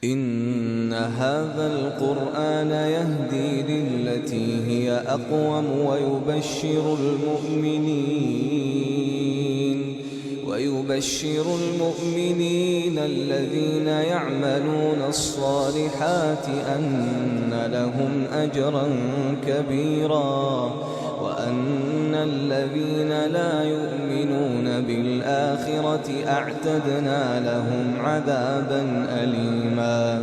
إن هذا القرآن يهدي للتي هي أقوم ويبشر المؤمنين الذين يعملون الصالحات أن لهم أجرا كبيرا، وأن الذين لا يؤمنون بالآخرة أعتدنا لهم عذابا أليما.